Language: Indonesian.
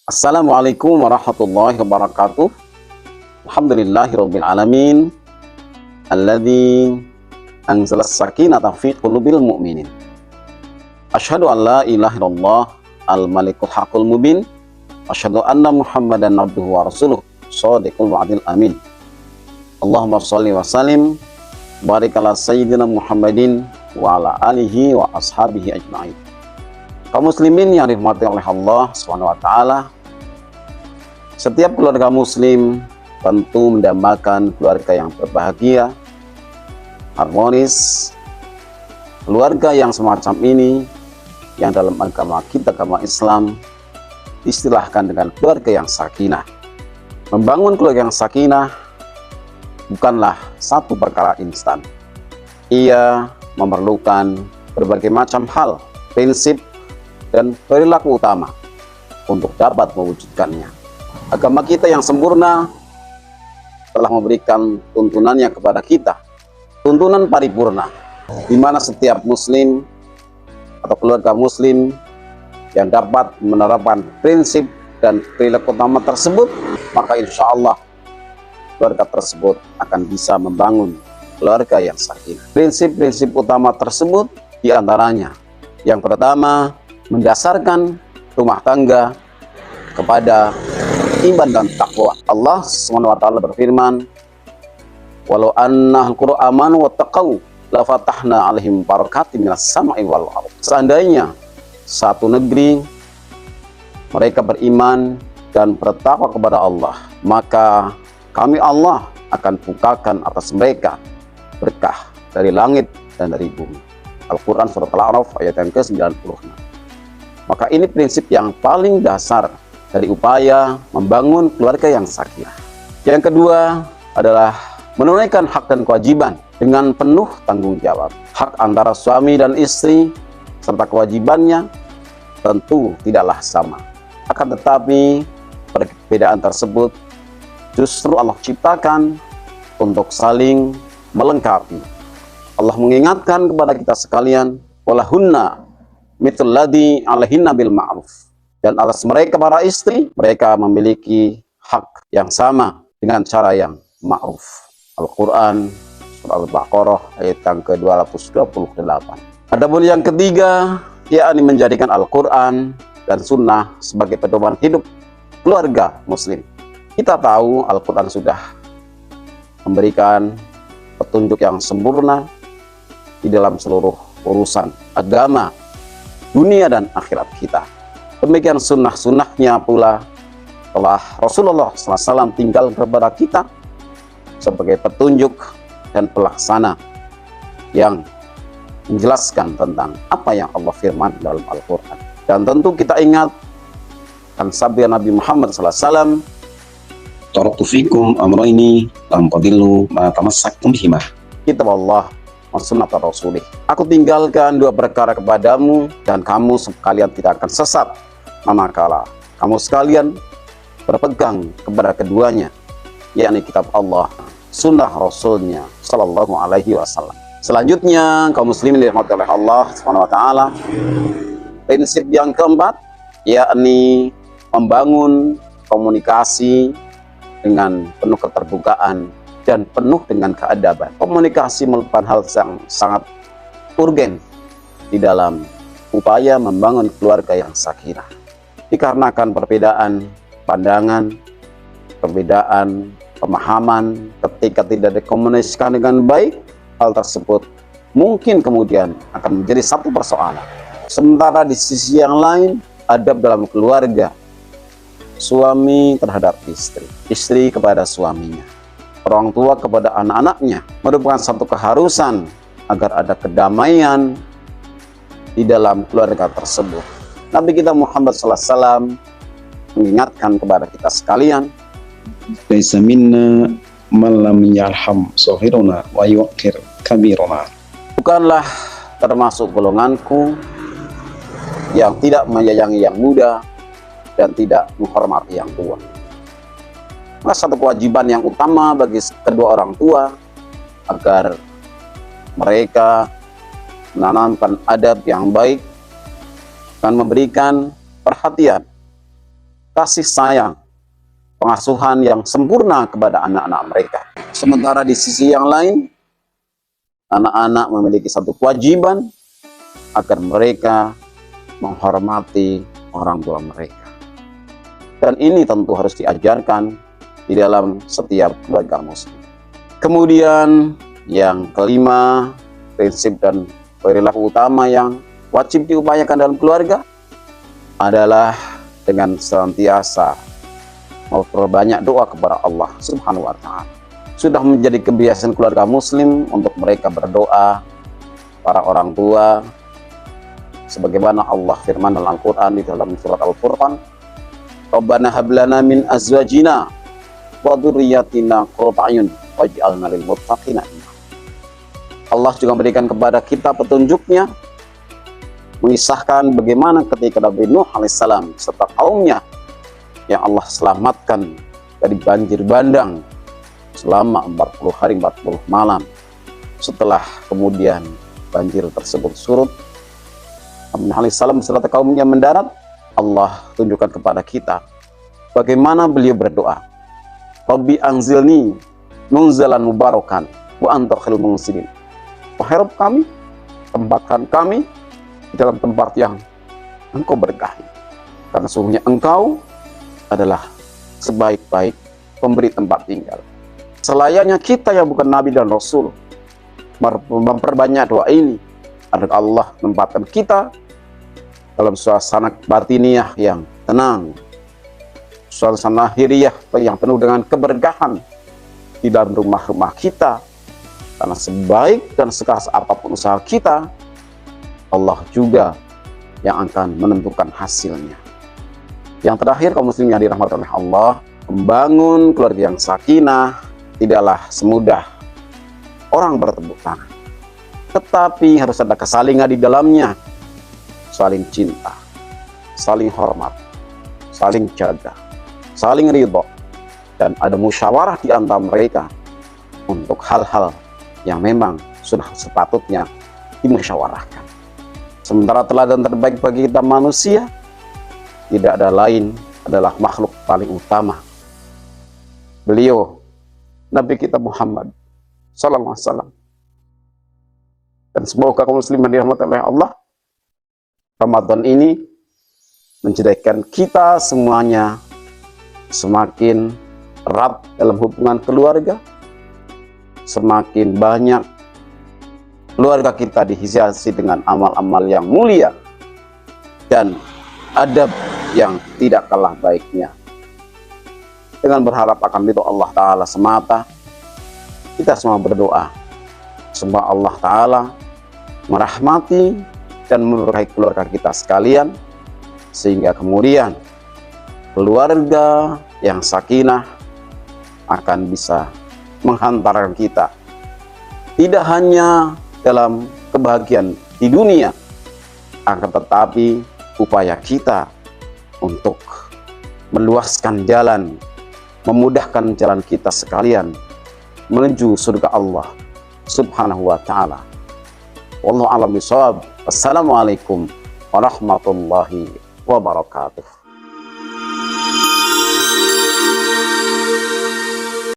Assalamualaikum warahmatullahi wabarakatuh. Alhamdulillahirabbil alamin. Alladzi anzalas sakinata fi qulubil mu'minin. Asyhadu an la ilaha illallah al-malikul haqqul mubin. Asyhadu anna Muhammadan abduhu wa rasuluh shadiqul wa'dil amin. Allahumma shalli wa sallim barik ala sayyidina Muhammadin wa ala alihi wa ashabihi ajma'in. Kaum muslimin yang dirahmati oleh Allah Subhanahu wa taala, setiap keluarga muslim tentu mendambakan keluarga yang berbahagia, harmonis. Keluarga yang semacam ini, yang dalam agama kita, agama Islam, istilahkan dengan keluarga yang sakinah. Membangun keluarga yang sakinah bukanlah satu perkara instan. Ia memerlukan berbagai macam hal, prinsip, dan perilaku utama untuk dapat mewujudkannya. Agama kita yang sempurna telah memberikan tuntunannya kepada kita, tuntunan paripurna, di mana setiap muslim atau keluarga muslim yang dapat menerapkan prinsip dan perilaku utama tersebut, maka insya Allah keluarga tersebut akan bisa membangun keluarga yang sakinah. Prinsip-prinsip utama tersebut diantaranya, yang pertama, mendasarkan rumah tangga kepada iman dan takwa. Allah SWT berfirman, walau annal qura amanu wattaqau la fatahna alaihim barakatim minas sama'i wal ardh. Seandainya satu negeri mereka beriman dan bertakwa kepada Allah, maka kami Allah akan bukakan atas mereka berkah dari langit dan dari bumi. Al-Quran surat Al-A'raf ayat yang ke-96. Maka ini prinsip yang paling dasar dari upaya membangun keluarga yang sakinah. Yang kedua adalah menunaikan hak dan kewajiban dengan penuh tanggung jawab. Hak antara suami dan istri serta kewajibannya tentu tidaklah sama. Akan tetapi perbedaan tersebut justru Allah ciptakan untuk saling melengkapi. Allah mengingatkan kepada kita sekalian, walahunna mithl ladzi alaihinna bil ma'ruf. Dan atas mereka para istri, mereka memiliki hak yang sama dengan cara yang ma'ruf. Al-Quran surah Al-Baqarah ayat yang ke-228. Adapun yang ketiga, yakni menjadikan Al-Quran dan Sunnah sebagai pedoman hidup keluarga muslim. Kita tahu Al-Quran sudah memberikan petunjuk yang sempurna di dalam seluruh urusan agama, dunia dan akhirat kita. Demikian sunnah-sunnahnya pula telah Rasulullah SAW tinggal kepada kita sebagai petunjuk dan pelaksana yang menjelaskan tentang apa yang Allah firman dalam Al-Quran. Dan tentu kita ingat kan sabda Nabi Muhammad SAW, taraktu fikum amrayni lam tadillu ma tamassaktum bihima, kitab Allah wa sunnat Rasulih. Aku tinggalkan dua perkara kepadamu dan kamu sekalian tidak akan sesat manakala kamu sekalian berpegang kepada keduanya, yakni kitab Allah, sunnah Rasulnya Sallallahu Alaihi Wasallam. Selanjutnya, kaum muslimin dirahmati oleh Allah Subhanahu Wa Taala, prinsip yang keempat, yakni membangun komunikasi dengan penuh keterbukaan dan penuh dengan keadaban. Komunikasi merupakan hal yang sangat urgen di dalam upaya membangun keluarga yang sakinah. Dikarenakan perbedaan pandangan, perbedaan pemahaman, ketika tidak dikomunikasikan dengan baik, hal tersebut mungkin kemudian akan menjadi satu persoalan. Sementara di sisi yang lain, adab dalam keluarga, suami terhadap istri, istri kepada suaminya, orang tua kepada anak-anaknya, merupakan satu keharusan agar ada kedamaian di dalam keluarga tersebut. Nabi kita Muhammad SAW mengingatkan kepada kita sekalian, laisa minna man lam yarham shaghiruna wa yuqir kabiruna. Bukanlah termasuk golonganku yang tidak menyayangi yang muda dan tidak menghormati yang tua. Maka satu kewajiban yang utama bagi kedua orang tua agar mereka menanamkan adab yang baik dan memberikan perhatian kasih sayang, pengasuhan yang sempurna kepada anak-anak mereka. Sementara di sisi yang lain, anak-anak memiliki satu kewajiban agar mereka menghormati orang tua mereka. Dan ini tentu harus diajarkan di dalam setiap keluarga muslim. Kemudian yang kelima, prinsip dan perilaku utama yang wajib diupayakan dalam keluarga adalah dengan senantiasa memperbanyak doa kepada Allah Subhanahu wa Ta'ala. Sudah menjadi kebiasaan keluarga muslim untuk mereka berdoa para orang tua, sebagaimana Allah firman dalam Al-Quran di dalam surat Al-Furqan, Rabbana hablana min azwajina wa dzurriyyatina qurrata a'yun waj'alna lil muttaqina imama. Allah juga memberikan kepada kita petunjuknya, mengisahkan bagaimana ketika Nabi Nuh alaihissalam serta kaumnya yang Allah selamatkan dari banjir bandang selama 40 hari 40 malam. Setelah kemudian banjir tersebut surut, Nabi Nuh alaihissalam beserta kaumnya mendarat. Allah tunjukkan kepada kita bagaimana beliau berdoa, Rabbi anzilni munzalan mubarakan wa anta khairul munzilin. Wahai Rabb kami, tempatkan kami di dalam tempat yang Engkau berkahi, karena sesungguhnya Engkau adalah sebaik-baik pemberi tempat tinggal. Selayaknya kita yang bukan Nabi dan Rasul memperbanyak doa ini agar Allah menempatkan kita dalam suasana batiniah yang tenang, suasana lahiriah yang penuh dengan keberkahan di dalam rumah-rumah kita. Karena sebaik dan sekeras apapun usaha kita, Allah juga yang akan menentukan hasilnya. Yang terakhir, kaum muslimin yang dirahmati oleh Allah, membangun keluarga yang sakinah tidaklah semudah orang bertepuk tangan, tetapi harus ada kesalingan di dalamnya, saling cinta, saling hormat, saling jaga, saling ridho, dan ada musyawarah di antara mereka untuk hal-hal yang memang sudah sepatutnya dimusyawarahkan. Sementara teladan terbaik bagi kita manusia tidak ada lain adalah makhluk paling utama, beliau Nabi kita Muhammad sallallahu alaihi wasallam. Dan semoga kaum muslimin dirahmati oleh Allah, Ramadan ini menjadikan kita semuanya semakin erat dalam hubungan keluarga, semakin banyak keluarga kita dihiasi dengan amal-amal yang mulia dan adab yang tidak kalah baiknya. Dengan berharap akan ridho Allah Ta'ala semata, kita semua berdoa semoga Allah Ta'ala merahmati dan memberkahi keluarga kita sekalian, sehingga kemudian keluarga yang sakinah akan bisa menghantarkan kita tidak hanya dalam kebahagiaan di dunia, akan tetapi upaya kita untuk meluaskan jalan, memudahkan jalan kita sekalian menuju surga Allah Subhanahu wa Ta'ala. Wallahu a'lam bishawab. Assalamualaikum warahmatullahi wabarakatuh.